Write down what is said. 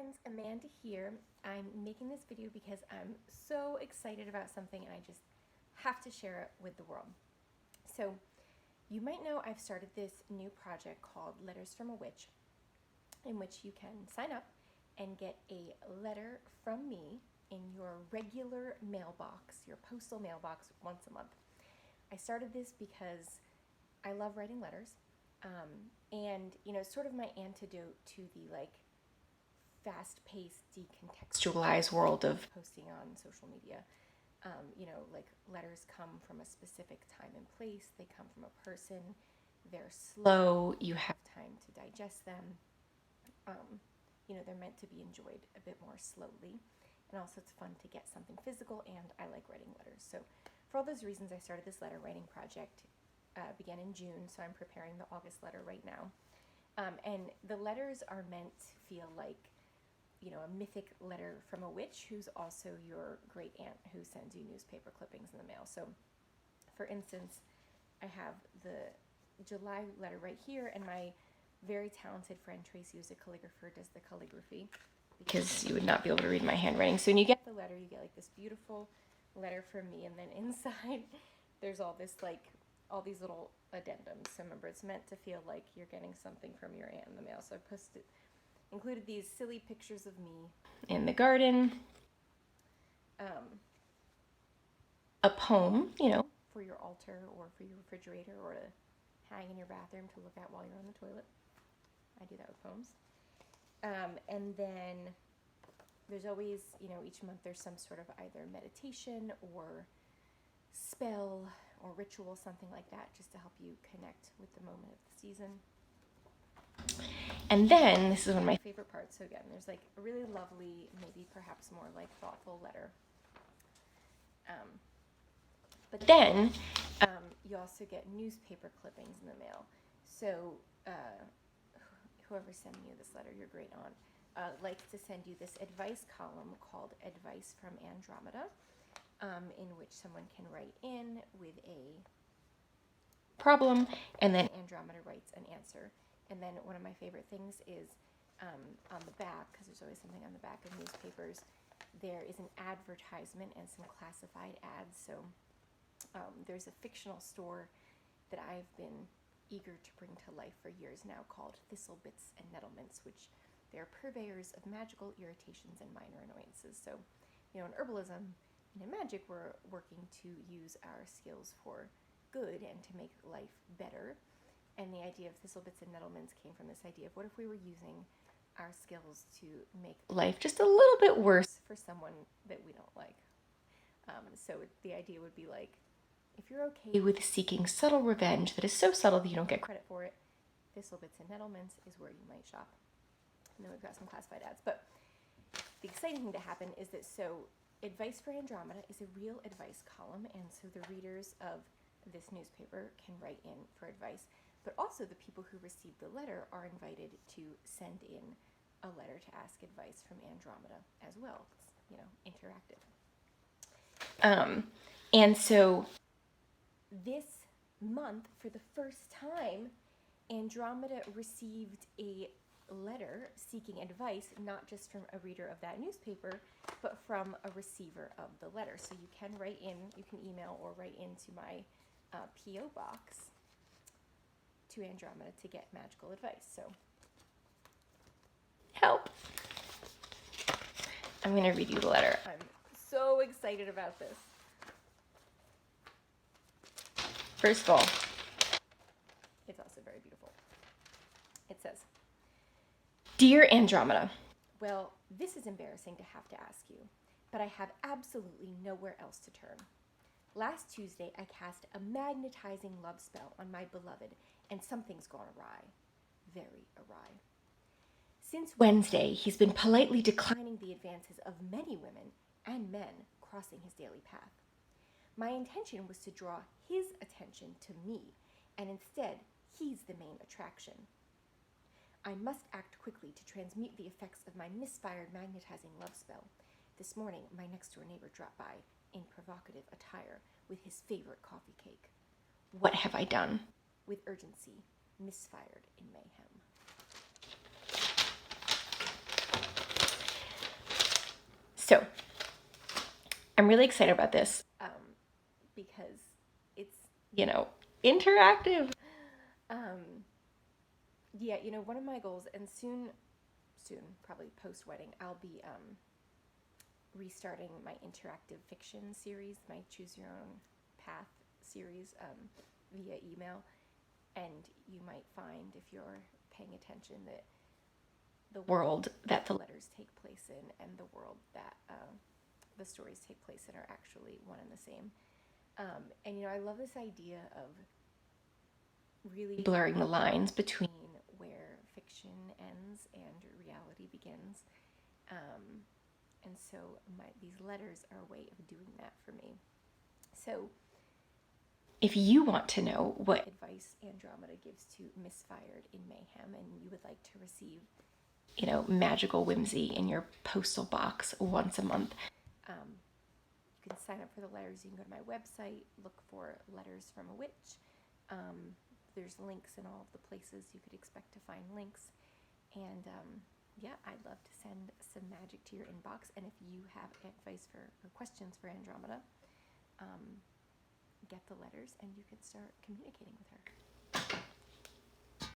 friends, Amanda here. I'm making this video because I'm so excited about something and I just have to share it with the world. So you might know I've started this new project called Letters from a Witch, in which you can sign up and get a letter from me in your regular mailbox, your postal mailbox, once a month. I started this because I love writing letters, and sort of my antidote to the fast-paced, decontextualized world of posting on social media. Letters come from a specific time and place. They come from a person. They're slow. You have time to digest them. They're meant to be enjoyed a bit more slowly. And also it's fun to get something physical, and I like writing letters. So for all those reasons, I started this letter writing project. Began in June, so I'm preparing the August letter right now. And the letters are meant to feel like, a mythic letter from a witch who's also your great aunt who sends you newspaper clippings in the mail. So, for instance, I have the July letter right here, and my very talented friend Tracy, who's a calligrapher, does the calligraphy because you would not be able to read my handwriting. So when you get the letter, you get this beautiful letter from me, and then inside there's all all these little addendums. So remember, it's meant to feel like you're getting something from your aunt in the mail. So I included these silly pictures of me in the garden, a poem, for your altar or for your refrigerator or to hang in your bathroom to look at while you're on the toilet. I do that with poems. And then there's always, each month there's some sort of either meditation or spell or ritual, something like that, just to help you connect with the moment of the season. And then, this is one of my favorite parts, so again, there's a really lovely, maybe perhaps more thoughtful letter. But then, you also get newspaper clippings in the mail. So, whoever's sending you this letter, your great aunt, likes to send you this advice column called Advice from Andromeda, in which someone can write in with a problem, and then Andromeda writes an answer. And then one of my favorite things is on the back, because there's always something on the back of newspapers, there is an advertisement and some classified ads. So there's a fictional store that I've been eager to bring to life for years now called Thistlebits and Nettlements, which they're purveyors of magical irritations and minor annoyances. So, in herbalism and in magic, we're working to use our skills for good and to make life better. And the idea of Thistlebits and Nettlements came from this idea of what if we were using our skills to make life just a little bit worse for someone that we don't like. So the idea would be if you're okay with seeking subtle revenge that is so subtle that you don't get credit for it, Thistlebits and Nettlements is where you might shop. And then we've got some classified ads. But the exciting thing to happen is that Advice for Andromeda is a real advice column, and so the readers of this newspaper can write in for advice. But also the people who receive the letter are invited to send in a letter to ask advice from Andromeda as well. It's, interactive. And so this month, for the first time, Andromeda received a letter seeking advice, not just from a reader of that newspaper, but from a receiver of the letter. So you can write in, you can email or write into my P.O. box to Andromeda to get magical advice. So, help! I'm going to read you the letter. I'm so excited about this. First of all, it's also very beautiful. It says, Dear Andromeda, well, this is embarrassing to have to ask you, but I have absolutely nowhere else to turn. Last Tuesday, I cast a magnetizing love spell on my beloved, and something's gone awry. Very awry. Since Wednesday, he's been politely declining the advances of many women and men crossing his daily path. My intention was to draw his attention to me, and instead, he's the main attraction. I must act quickly to transmute the effects of my misfired magnetizing love spell. This morning, my next-door neighbor dropped by in provocative attire with his favorite coffee cake. What have I done? With urgency, misfired in mayhem. I'm really excited about this because it's, interactive. Yeah, one of my goals, and soon, probably post-wedding, I'll be restarting my interactive fiction series, my Choose Your Own Path series via email. And you might find, if you're paying attention, that the world that the letters take place in and the world that the stories take place in are actually one and the same. And I love this idea of really blurring the lines between where fiction ends and reality begins. And so these letters are a way of doing that for me. So if you want to know what advice Andromeda gives to Misfired in Mayhem, and you would like to receive, magical whimsy in your postal box once a month, you can sign up for the letters. You can go to my website, look for Letters from a Witch. There's links in all of the places you could expect to find links. And I'd love to send some magic to your inbox. And if you have advice or questions for Andromeda, get the letters and you can start communicating with her.